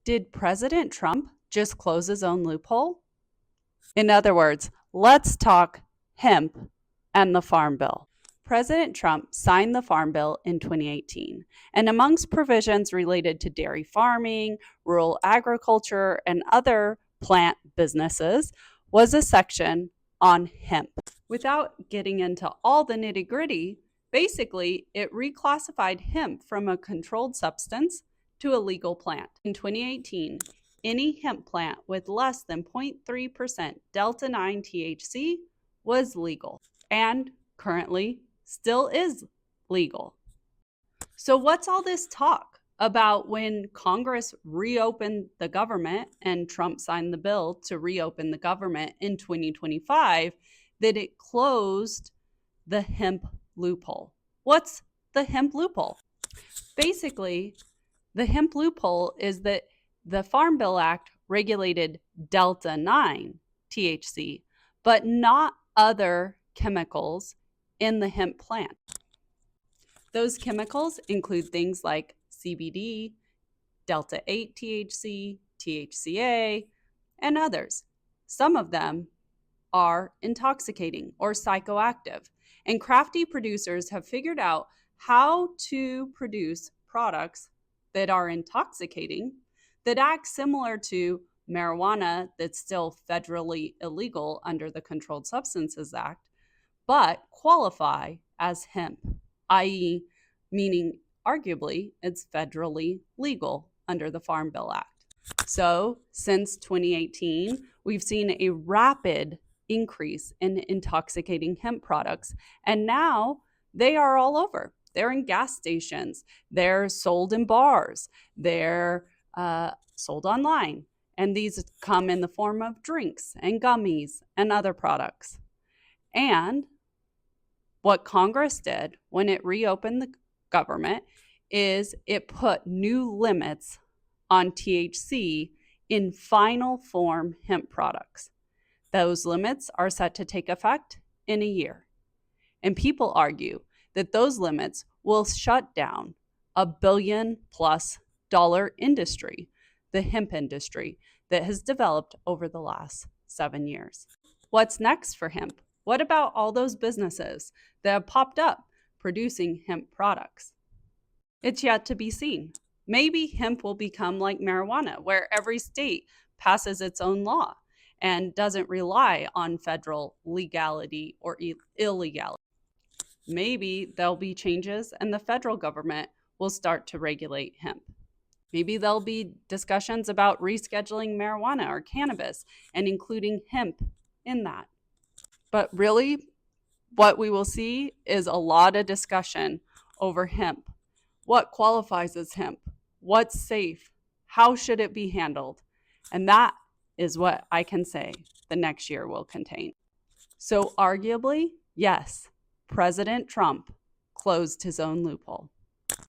Did President Trump just close his own loophole? In other words, let's talk hemp and the Farm Bill. President Trump signed the Farm Bill in 2018, and amongst provisions related to dairy farming, rural agriculture, and other plant businesses was a section on hemp. Without getting into all the nitty-gritty, basically, it reclassified hemp from a controlled substance to a legal plant. In 2018, any hemp plant with less than 0.3% Delta 9 THC was legal and currently still is legal. So what's all this talk about when Congress reopened the government and Trump signed the bill to reopen the government in 2025, that it closed the hemp loophole? What's the hemp loophole? Basically, the hemp loophole is that the Farm Bill Act regulated Delta 9 THC, but not other chemicals in the hemp plant. Those chemicals include things like CBD, Delta 8 THC, THCA, and others. Some of them are intoxicating or psychoactive, and crafty producers have figured out how to produce products that are intoxicating, that act similar to marijuana that's still federally illegal under the Controlled Substances Act, but qualify as hemp, i.e., meaning arguably it's federally legal under the Farm Bill Act. So since 2018, we've seen a rapid increase in intoxicating hemp products, and now they are all over. They're in gas stations, they're sold in bars, they're sold online, and these come in the form of drinks and gummies and other products. And what Congress did when it reopened the government is it put new limits on THC in final form hemp products. Those limits are set to take effect in a year. And people argue that those limits will shut down $1 billion+ industry, the hemp industry, that has developed over the last 7 years. What's next for hemp? What about all those businesses that have popped up producing hemp products? It's yet to be seen. Maybe hemp will become like marijuana, where every state passes its own law and doesn't rely on federal legality or illegality. Maybe there'll be changes and the federal government will start to regulate hemp. Maybe there'll be discussions about rescheduling marijuana or cannabis and including hemp in that. But really, what we will see is a lot of discussion over hemp. What qualifies as hemp? What's safe? How should it be handled? And that is what I can say the next year will contain. So arguably, yes, President Trump closed his own loophole.